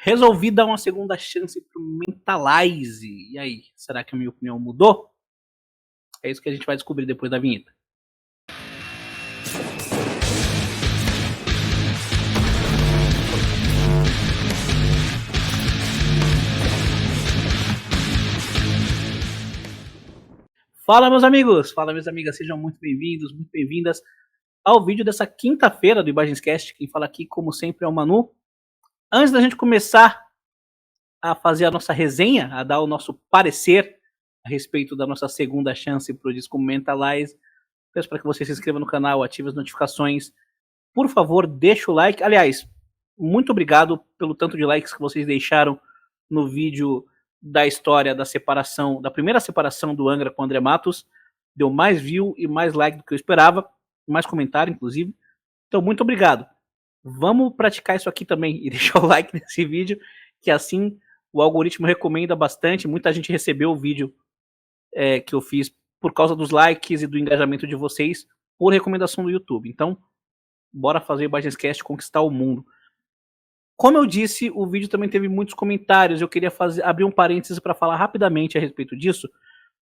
Resolvi dar uma segunda chance pro Mentalize. E aí, será que a minha opinião mudou? É isso que a gente vai descobrir depois da vinheta. Fala, meus amigos! Fala, minhas amigas! Sejam muito bem-vindos, muito bem-vindas ao vídeo dessa quinta-feira do Imagenscast. Quem fala aqui, como sempre, é o Manu. Antes da gente começar a fazer a nossa resenha, a dar o nosso parecer a respeito da nossa segunda chance para o disco Mentalize, peço para que você se inscreva no canal, ative as notificações. Por favor, deixa o like. Aliás, muito obrigado pelo tanto de likes que vocês deixaram no vídeo da história da separação, da primeira separação do Angra com o André Matos. Deu mais view e mais like do que eu esperava, mais comentário, inclusive. Então, muito obrigado. Vamos praticar isso aqui também e deixar o like nesse vídeo, que assim o algoritmo recomenda bastante. Muita gente recebeu o vídeo que eu fiz por causa dos likes e do engajamento de vocês por recomendação do YouTube. Então, bora fazer o Imagenscast conquistar o mundo. Como eu disse, o vídeo também teve muitos comentários. Eu queria abrir um parênteses para falar rapidamente a respeito disso,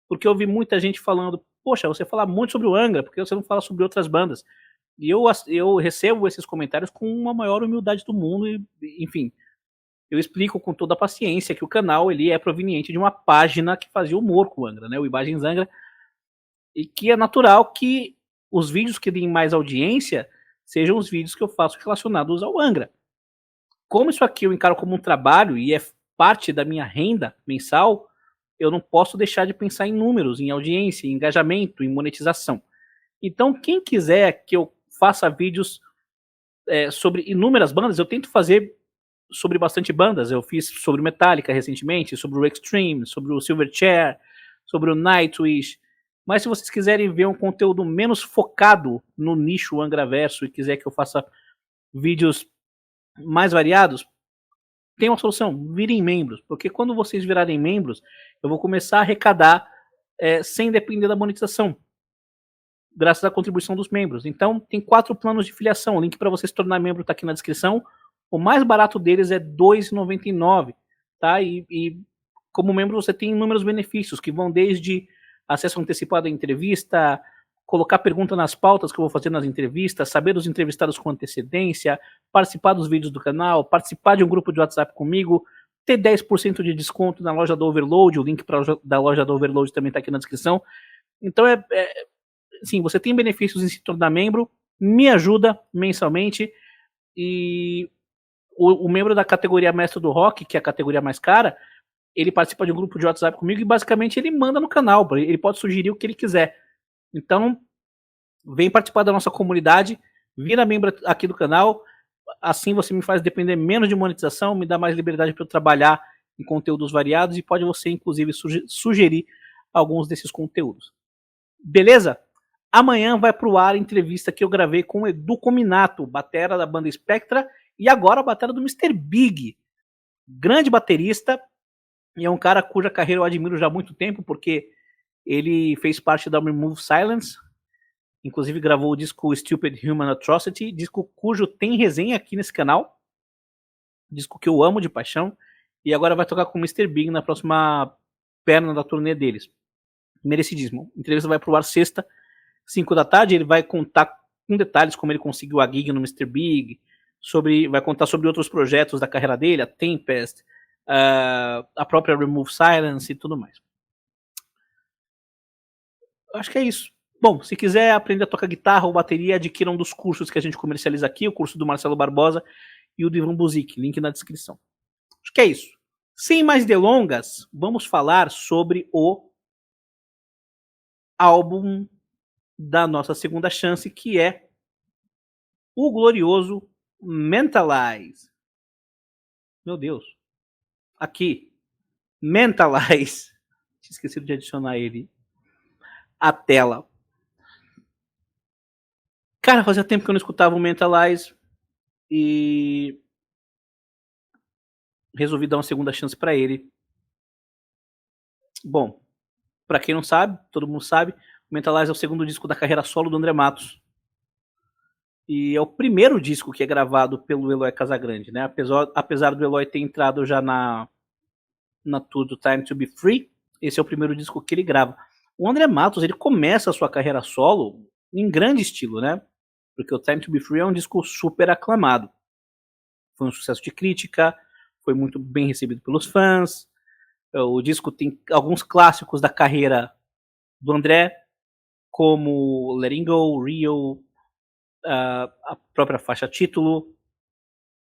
porque eu vi muita gente falando: poxa, você fala muito sobre o Angra, por que você não fala sobre outras bandas? E eu recebo esses comentários com a maior humildade do mundo e, enfim, eu explico com toda a paciência que o canal ele é proveniente de uma página que fazia humor com o Angra, né, o Imagens Angra, e que é natural que os vídeos que deem mais audiência sejam os vídeos que eu faço relacionados ao Angra. Como isso aqui eu encaro como um trabalho e é parte da minha renda mensal, eu não posso deixar de pensar em números, em audiência, em engajamento, em monetização. Então, quem quiser que eu faça vídeos sobre inúmeras bandas, eu tento fazer sobre bastante bandas. Eu fiz sobre Metallica recentemente, sobre o Extreme, sobre o Silverchair, sobre o Nightwish. Mas se vocês quiserem ver um conteúdo menos focado no nicho Angraverso e quiser que eu faça vídeos mais variados, tem uma solução: virem membros. Porque quando vocês virarem membros, eu vou começar a arrecadar sem depender da monetização, graças à contribuição dos membros. Então, tem 4 planos de filiação. O link para você se tornar membro está aqui na descrição. O mais barato deles é R$ 2,99, tá? E como membro você tem inúmeros benefícios, que vão desde acesso antecipado à entrevista, colocar pergunta nas pautas que eu vou fazer nas entrevistas, saber dos entrevistados com antecedência, participar dos vídeos do canal, participar de um grupo de WhatsApp comigo, ter 10% de desconto na loja do Overload. O link da loja do Overload também está aqui na descrição. Então, sim, você tem benefícios em se tornar membro, me ajuda mensalmente, e o membro da categoria Mestre do Rock, que é a categoria mais cara, ele participa de um grupo de WhatsApp comigo e basicamente ele manda no canal, ele pode sugerir o que ele quiser. Então, vem participar da nossa comunidade, vira membro aqui do canal, assim você me faz depender menos de monetização, me dá mais liberdade para eu trabalhar em conteúdos variados e pode você, inclusive, sugerir alguns desses conteúdos. Beleza? Amanhã vai pro ar a entrevista que eu gravei com o Edu Cominato, batera da banda Spectra e agora a batera do Mr. Big. Grande baterista e é um cara cuja carreira eu admiro já há muito tempo, porque ele fez parte da Remove Silence, inclusive gravou o disco Stupid Human Atrocity, disco cujo tem resenha aqui nesse canal, disco que eu amo de paixão, e agora vai tocar com o Mr. Big na próxima perna da turnê deles. Merecidíssimo. A entrevista vai pro ar sexta, 5 da tarde, ele vai contar com detalhes como ele conseguiu a gig no Mr. Big, vai contar sobre outros projetos da carreira dele, a Tempest, a própria Remove Silence e tudo mais. Acho que é isso. Bom, se quiser aprender a tocar guitarra ou bateria, adquira um dos cursos que a gente comercializa aqui, o curso do Marcelo Barbosa e o do Ivan Buzik, link na descrição. Acho que é isso. Sem mais delongas, vamos falar sobre o álbum da nossa segunda chance, que é o glorioso Mentalize. Meu Deus. Aqui. Mentalize. Tinha esquecido de adicionar ele à tela. Cara, fazia tempo que eu não escutava o Mentalize e resolvi dar uma segunda chance para ele. Bom, para quem não sabe, todo mundo sabe, o Mentalize é o segundo disco da carreira solo do André Matos. E é o primeiro disco que é gravado pelo Eloy Casagrande, né? Apesar do Eloy ter entrado já na tour do Time to Be Free, esse é o primeiro disco que ele grava. O André Matos, ele começa a sua carreira solo em grande estilo, né? Porque o Time to Be Free é um disco super aclamado. Foi um sucesso de crítica, foi muito bem recebido pelos fãs. O disco tem alguns clássicos da carreira do André, como Letting Go, Rio, a própria faixa título,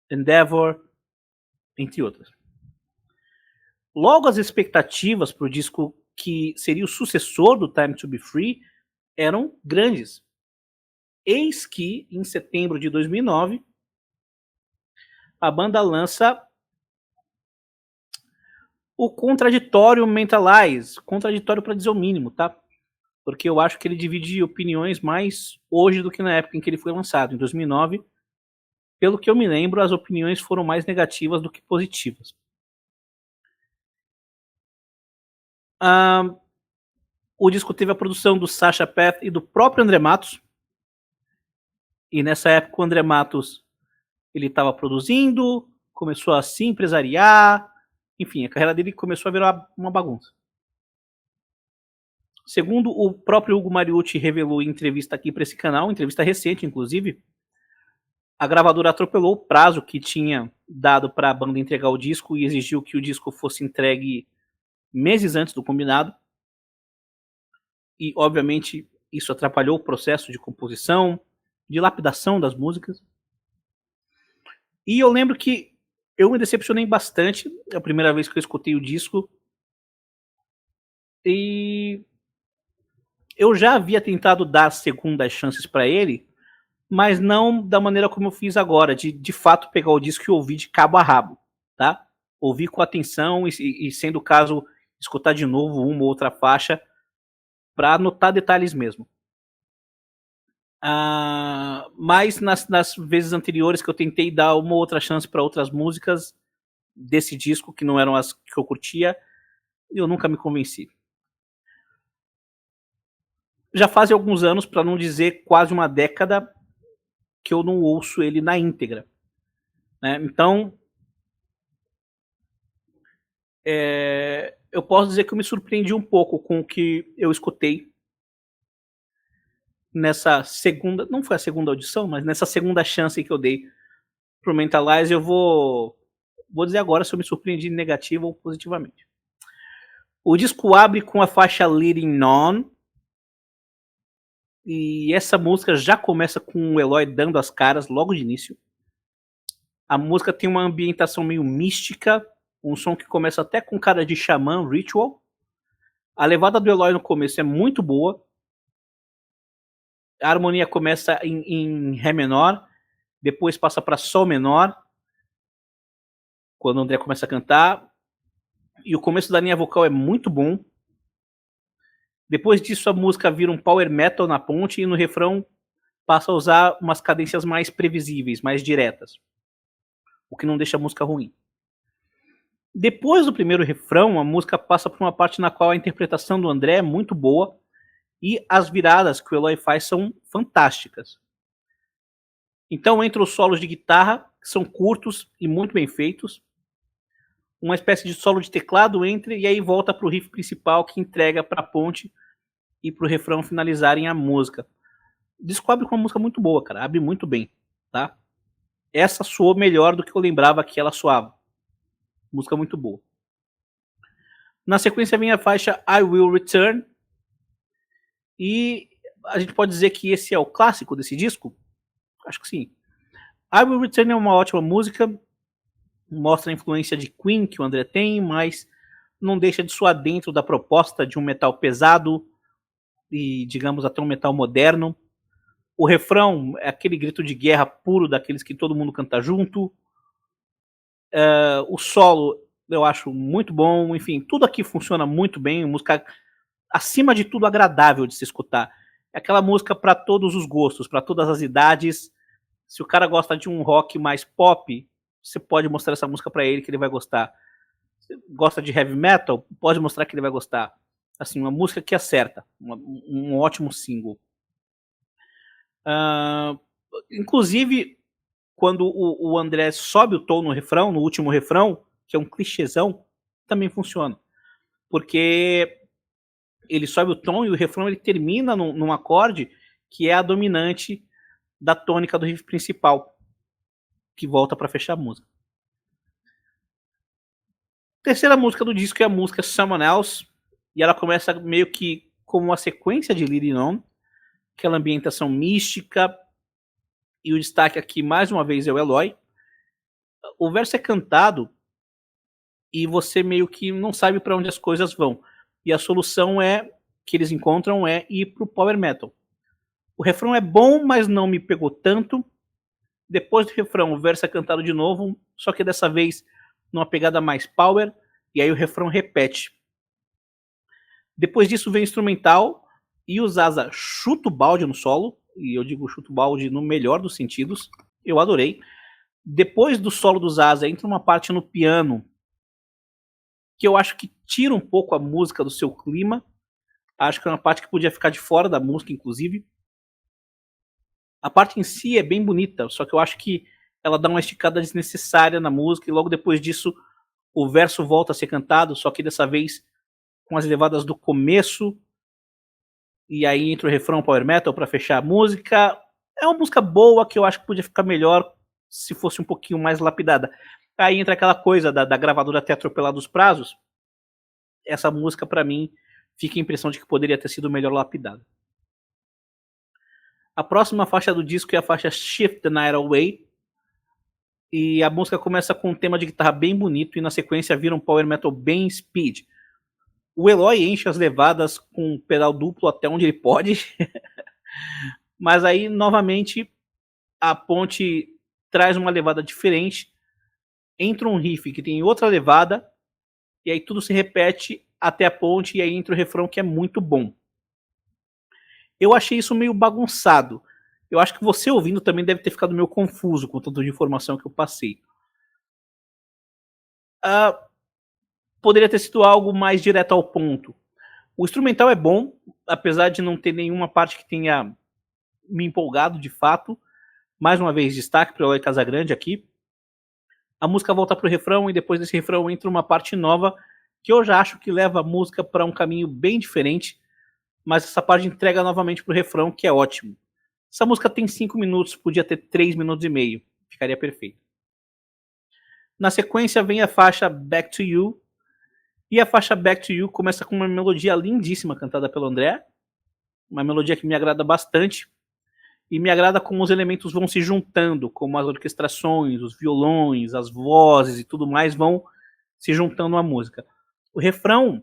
Endeavor, entre outras. Logo, as expectativas para o disco que seria o sucessor do Time to Be Free eram grandes. Eis que, em setembro de 2009, a banda lança o contraditório Mentalize, contraditório para dizer o mínimo, tá? Porque eu acho que ele divide opiniões mais hoje do que na época em que ele foi lançado, em 2009. Pelo que eu me lembro, as opiniões foram mais negativas do que positivas. O disco teve a produção do Sacha Path e do próprio André Matos. E nessa época o André Matos ele estava produzindo, começou a se empresariar, enfim, a carreira dele começou a virar uma bagunça. Segundo o próprio Hugo Mariucci revelou em entrevista aqui para esse canal, entrevista recente inclusive, a gravadora atropelou o prazo que tinha dado para a banda entregar o disco e exigiu que o disco fosse entregue meses antes do combinado. E, obviamente, isso atrapalhou o processo de composição, de lapidação das músicas. E eu lembro que eu me decepcionei bastante a primeira vez que eu escutei o disco. E eu já havia tentado dar segundas chances para ele, mas não da maneira como eu fiz agora, de fato pegar o disco e ouvir de cabo a rabo, tá? Ouvir com atenção e sendo o caso, escutar de novo uma ou outra faixa para anotar detalhes mesmo. Mas nas vezes anteriores que eu tentei dar uma ou outra chance para outras músicas desse disco, que não eram as que eu curtia, eu nunca me convenci. Já faz alguns anos, para não dizer quase uma década, que eu não ouço ele na íntegra, né? Então, eu posso dizer que eu me surpreendi um pouco com o que eu escutei nessa segunda, não foi a segunda audição, mas nessa segunda chance que eu dei pro Mentalize. Eu vou dizer agora se eu me surpreendi negativo ou positivamente. O disco abre com a faixa Leading On, e essa música já começa com o Eloy dando as caras logo de início. A música tem uma ambientação meio mística, um som que começa até com cara de xamã, ritual. A levada do Eloy no começo é muito boa. A harmonia começa em Ré menor, depois passa para Sol menor, quando o André começa a cantar. E o começo da linha vocal é muito bom. Depois disso a música vira um power metal na ponte e no refrão passa a usar umas cadências mais previsíveis, mais diretas, o que não deixa a música ruim. Depois do primeiro refrão, a música passa por uma parte na qual a interpretação do André é muito boa e as viradas que o Eloy faz são fantásticas. Então entra os solos de guitarra, que são curtos e muito bem feitos. Uma espécie de solo de teclado entra e aí volta para o riff principal, que entrega para a ponte e para o refrão finalizarem a música. Descobre com uma música muito boa, cara. Abre muito bem, tá? Essa soou melhor do que eu lembrava que ela soava. Música muito boa. Na sequência vem a faixa I Will Return. E a gente pode dizer que esse é o clássico desse disco? Acho que sim. I Will Return é uma ótima música. Mostra a influência de Queen que o André tem, mas não deixa de soar dentro da proposta de um metal pesado e, digamos, até um metal moderno. O refrão é aquele grito de guerra puro daqueles que todo mundo canta junto. O solo eu acho muito bom. Enfim, tudo aqui funciona muito bem. Música, acima de tudo, agradável de se escutar. É aquela música para todos os gostos, para todas as idades. Se o cara gosta de um rock mais pop, você pode mostrar essa música para ele que ele vai gostar. Se gosta de heavy metal, pode mostrar que ele vai gostar. Assim, uma música que acerta. Um ótimo single. Inclusive, quando o André sobe o tom no refrão, no último refrão, que é um clichêzão, também funciona. Porque ele sobe o tom e o refrão ele termina num acorde que é a dominante da tônica do riff principal, que volta para fechar a música. Terceira música do disco é a música Someone Else, e ela começa meio que como uma sequência de Leading On, aquela ambientação mística, e o destaque aqui mais uma vez é o Eloy. O verso é cantado e você meio que não sabe para onde as coisas vão, e a solução é que eles encontram é ir pro power metal. O refrão é bom, mas não me pegou tanto. Depois do refrão, o verso é cantado de novo, só que dessa vez numa pegada mais power, e aí o refrão repete. Depois disso vem o instrumental, e o Zaza chuta o balde no solo, e eu digo chuta o balde no melhor dos sentidos, eu adorei. Depois do solo do Zaza, entra uma parte no piano, que eu acho que tira um pouco a música do seu clima, acho que é uma parte que podia ficar de fora da música, inclusive. A parte em si é bem bonita, só que eu acho que ela dá uma esticada desnecessária na música e logo depois disso o verso volta a ser cantado, só que dessa vez com as levadas do começo e aí entra o refrão power metal para fechar a música. É uma música boa que eu acho que podia ficar melhor se fosse um pouquinho mais lapidada. Aí entra aquela coisa da gravadora ter atropelado os prazos. Essa música para mim fica a impressão de que poderia ter sido melhor lapidada. A próxima faixa do disco é a faixa Shift the Night Away. E a música começa com um tema de guitarra bem bonito e na sequência vira um power metal bem speed. O Eloy enche as levadas com um pedal duplo até onde ele pode. Mas aí, novamente, a ponte traz uma levada diferente. Entra um riff que tem outra levada. E aí tudo se repete até a ponte e aí entra o refrão que é muito bom. Eu achei isso meio bagunçado. Eu acho que você ouvindo também deve ter ficado meio confuso com tanto de informação que eu passei. Poderia ter sido algo mais direto ao ponto. O instrumental é bom, apesar de não ter nenhuma parte que tenha me empolgado de fato. Mais uma vez, destaque para o Eloy Casagrande aqui. A música volta para o refrão e depois desse refrão entra uma parte nova que eu já acho que leva a música para um caminho bem diferente, mas essa parte entrega novamente para o refrão, que é ótimo. Essa música tem 5 minutos, podia ter 3 minutos e meio, ficaria perfeito. Na sequência vem a faixa Back to You, e a faixa Back to You começa com uma melodia lindíssima cantada pelo André, uma melodia que me agrada bastante, e me agrada como os elementos vão se juntando, como as orquestrações, os violões, as vozes e tudo mais vão se juntando à música. O refrão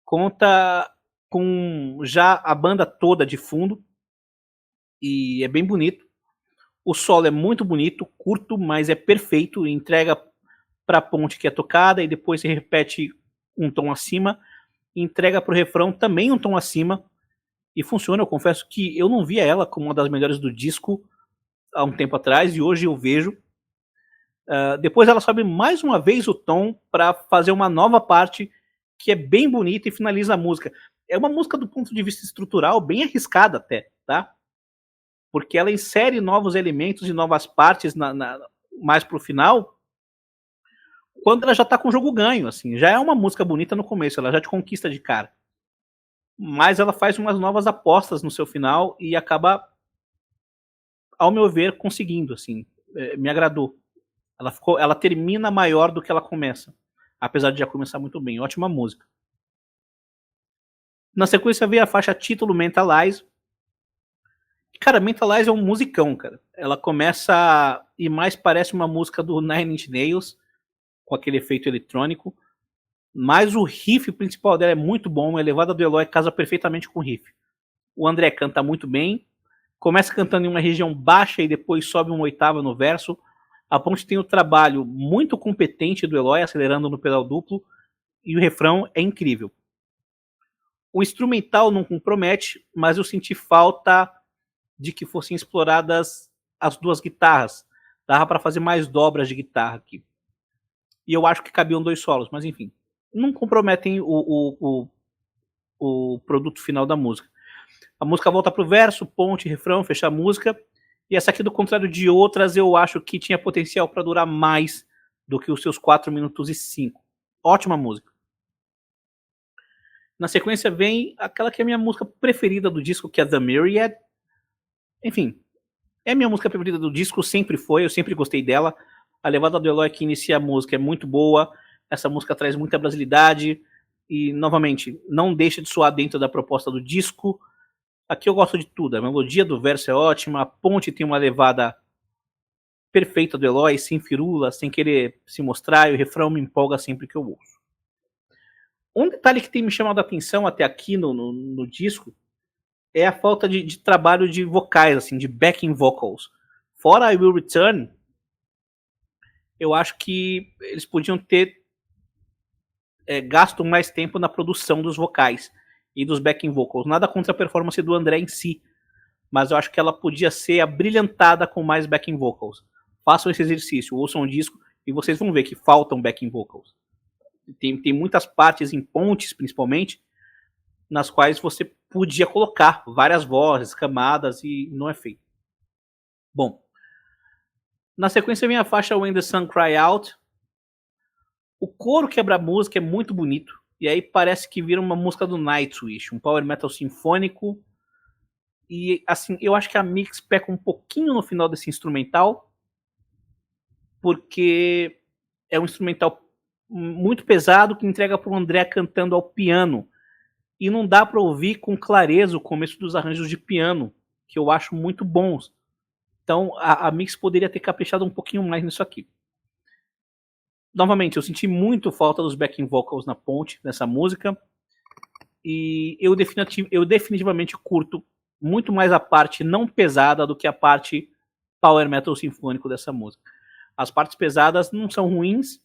conta com já a banda toda de fundo, e é bem bonito. O solo é muito bonito, curto, mas é perfeito, entrega para a ponte que é tocada e depois se repete um tom acima, entrega para o refrão também um tom acima, e funciona. Eu confesso que eu não via ela como uma das melhores do disco há um tempo atrás, e hoje eu vejo. Depois ela sobe mais uma vez o tom para fazer uma nova parte que é bem bonita e finaliza a música. É uma música do ponto de vista estrutural bem arriscada até, tá? Porque ela insere novos elementos e novas partes mais pro final, quando ela já tá com o jogo ganho, assim. Já é uma música bonita no começo, ela já te conquista de cara. Mas ela faz umas novas apostas no seu final e acaba, ao meu ver, conseguindo, assim. Me agradou. Ela termina maior do que ela começa, apesar de já começar muito bem. Ótima música. Na sequência veio a faixa título Mentalize. Cara, Mentalize é um musicão, cara. Ela começa e mais parece uma música do Nine Inch Nails, com aquele efeito eletrônico. Mas o riff principal dela é muito bom, a levada do Eloy casa perfeitamente com o riff. O André canta muito bem, começa cantando em uma região baixa e depois sobe uma oitava no verso. A ponte tem o trabalho muito competente do Eloy, acelerando no pedal duplo, e o refrão é incrível. O instrumental não compromete, mas eu senti falta de que fossem exploradas as duas guitarras. Dava para fazer mais dobras de guitarra aqui. E eu acho que cabiam 2 solos, mas enfim. Não comprometem o produto final da música. A música volta pro verso, ponte, refrão, fecha a música. E essa aqui, do contrário de outras, eu acho que tinha potencial para durar mais do que os seus 4 minutos e 5. Ótima música. Na sequência vem aquela que é a minha música preferida do disco, que é The Myriad. Enfim, é a minha música preferida do disco, sempre foi, eu sempre gostei dela. A levada do Eloy que inicia a música é muito boa, essa música traz muita brasilidade e, novamente, não deixa de soar dentro da proposta do disco. Aqui eu gosto de tudo, a melodia do verso é ótima, a ponte tem uma levada perfeita do Eloy, sem firula, sem querer se mostrar, e o refrão me empolga sempre que eu ouço. Um detalhe que tem me chamado a atenção até aqui no disco é a falta de trabalho de vocais, assim, de backing vocals. Fora I Will Return, eu acho que eles podiam ter gasto mais tempo na produção dos vocais e dos backing vocals. Nada contra a performance do André em si, mas eu acho que ela podia ser abrilhantada com mais backing vocals. Façam esse exercício, ouçam o disco e vocês vão ver que faltam backing vocals. Tem muitas partes em pontes, principalmente, nas quais você podia colocar várias vozes, camadas, e não é feito. Bom, na sequência vem a faixa When the Sun Cry Out. O coro quebra a música, é muito bonito, e aí parece que vira uma música do Nightwish, um power metal sinfônico. E assim, eu acho que a Mix peca um pouquinho no final desse instrumental, porque é um instrumental muito pesado que entrega para o André cantando ao piano, e não dá para ouvir com clareza o começo dos arranjos de piano, que eu acho muito bons. Então a Mix poderia ter caprichado um pouquinho mais nisso aqui. Novamente, eu senti muito falta dos backing vocals na ponte, nessa música, e eu definitivamente curto muito mais a parte não pesada do que a parte power metal sinfônico dessa música. As partes pesadas não são ruins,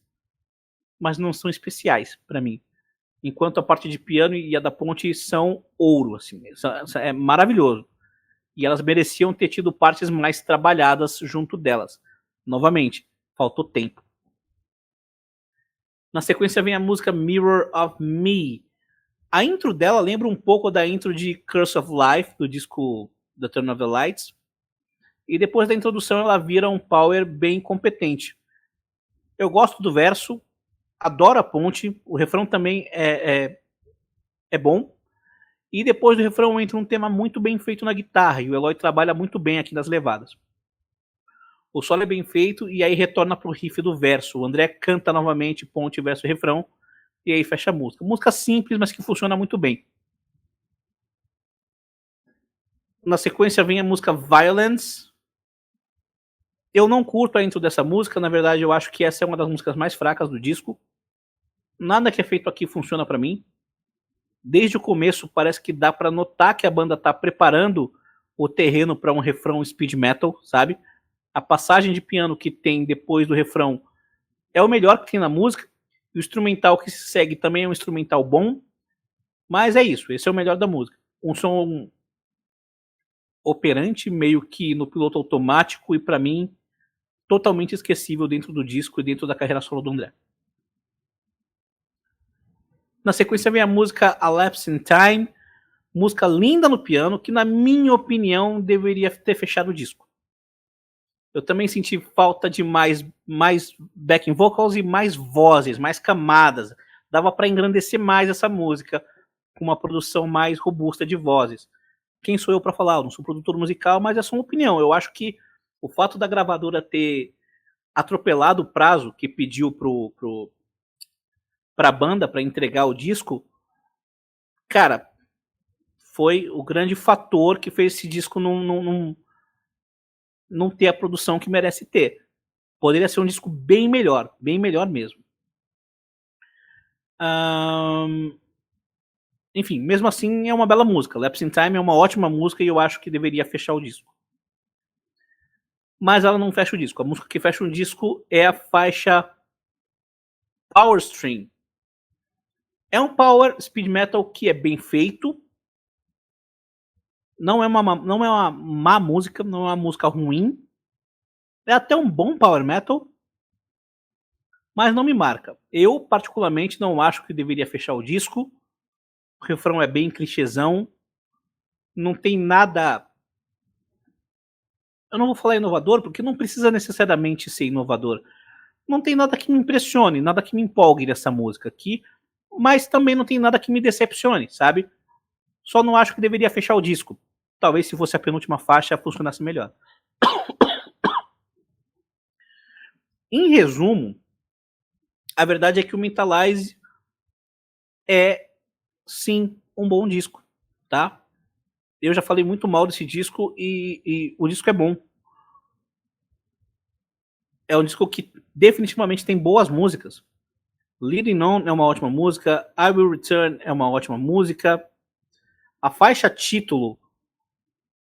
mas não são especiais para mim. Enquanto a parte de piano e a da ponte são ouro, assim, é maravilhoso. E elas mereciam ter tido partes mais trabalhadas junto delas. Novamente, faltou tempo. Na sequência vem a música Mirror of Me. A intro dela lembra um pouco da intro de Curse of Life, do disco The Turn of the Lights. E depois da introdução ela vira um power bem competente. Eu gosto do verso, adoro a ponte, o refrão também é bom. E depois do refrão entra um tema muito bem feito na guitarra, e o Eloy trabalha muito bem aqui nas levadas. O solo é bem feito e aí retorna pro riff do verso. O André canta novamente ponte, verso e refrão, e aí fecha a música. Música simples, mas que funciona muito bem. Na sequência vem a música Violence. Eu não curto a intro dessa música, na verdade eu acho que essa é uma das músicas mais fracas do disco. Nada que é feito aqui funciona para mim. Desde o começo parece que dá para notar que a banda tá preparando o terreno para um refrão speed metal, sabe? A passagem de piano que tem depois do refrão é o melhor que tem na música. E o instrumental que se segue também é um instrumental bom. Mas é isso, esse é o melhor da música. Um som operante, meio que no piloto automático, e para mim totalmente esquecível dentro do disco e dentro da carreira solo do André. Na sequência vem a música A Lapse in Time, música linda no piano, que na minha opinião deveria ter fechado o disco. Eu também senti falta de mais backing vocals e mais vozes, mais camadas. Dava para engrandecer mais essa música com uma produção mais robusta de vozes. Quem sou eu para falar? Eu não sou produtor musical, mas é só uma opinião. Eu acho que o fato da gravadora ter atropelado o prazo que pediu pra banda para entregar o disco, cara, foi o grande fator que fez esse disco não ter a produção que merece ter. Poderia ser um disco bem melhor mesmo. Enfim, mesmo assim é uma bela música. Lapse in Time é uma ótima música e eu acho que deveria fechar o disco. Mas ela não fecha o disco. A música que fecha o disco é a faixa Power String. É um power speed metal que é bem feito. Não é uma má música, não é uma música ruim. É até um bom power metal, mas não me marca. Eu, particularmente, não acho que deveria fechar o disco. O refrão é bem clichêzão. Não tem nada eu não vou falar inovador, porque não precisa necessariamente ser inovador. Não tem nada que me impressione, nada que me empolgue nessa música aqui, mas também não tem nada que me decepcione, sabe? Só não acho que deveria fechar o disco. Talvez se fosse a penúltima faixa funcionasse melhor. Em resumo, a verdade é que o Mentalize é, sim, um bom disco, tá? Eu já falei muito mal desse disco e o disco é bom. É um disco que definitivamente tem boas músicas. Leading On é uma ótima música, I Will Return é uma ótima música, a faixa título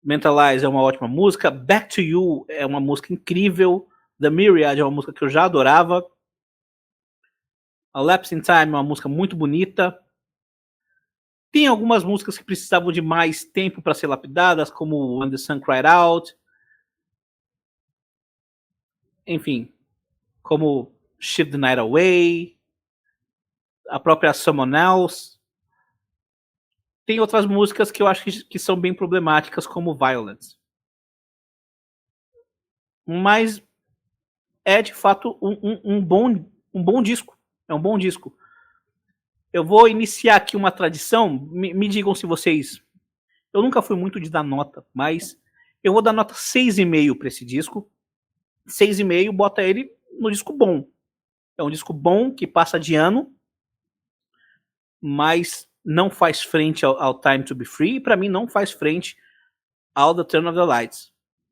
Mentalize é uma ótima música, Back to You é uma música incrível, The Myriad é uma música que eu já adorava, A Lapse in Time é uma música muito bonita. Tem algumas músicas que precisavam de mais tempo para ser lapidadas, como When the Sun Cried Out, enfim, como Shift the Night Away, a própria Someone Else. Tem outras músicas que eu acho que são bem problemáticas, como Violence. Mas é de fato um bom disco. É um bom disco. Eu vou iniciar aqui uma tradição. Me digam se vocês. Eu nunca fui muito de dar nota, mas eu vou dar nota 6,5 para esse disco. 6,5, bota ele no disco bom. É um disco bom que passa de ano, mas não faz frente ao Time to Be Free. E para mim não faz frente ao The Turn of the Lights.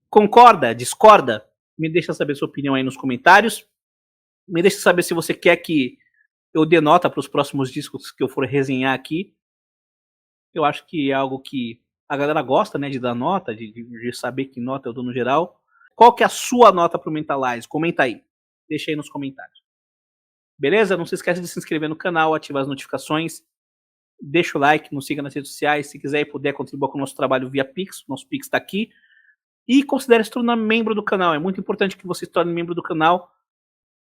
Concorda? Discorda? Me deixa saber sua opinião aí nos comentários. Me deixa saber se você quer que eu dê nota para os próximos discos que eu for resenhar aqui. Eu acho que é algo que a galera gosta, né, de dar nota, de saber que nota eu dou no geral. Qual que é a sua nota pro Mentalize? Comenta aí. Deixa aí nos comentários. Beleza? Não se esqueça de se inscrever no canal, ativar as notificações. Deixa o like, nos siga nas redes sociais. Se quiser e puder contribuir com o nosso trabalho via Pix, nosso Pix está aqui. E considere se tornar membro do canal. É muito importante que você se torne membro do canal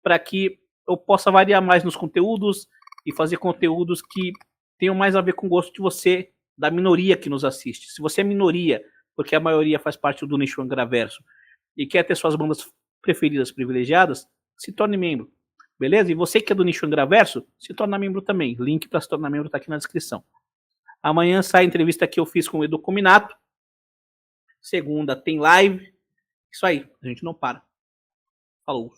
para que eu possa variar mais nos conteúdos e fazer conteúdos que tenham mais a ver com o gosto de você, da minoria que nos assiste. Se você é minoria, porque a maioria faz parte do nicho Angraverso, e quer ter suas bandas preferidas privilegiadas, se torne membro. Beleza? E você que é do nicho Angraverso, se torna membro também. Link para se tornar membro está aqui na descrição. Amanhã sai a entrevista que eu fiz com o Edu Cominato. Segunda tem live. Isso aí, a gente não para. Falou.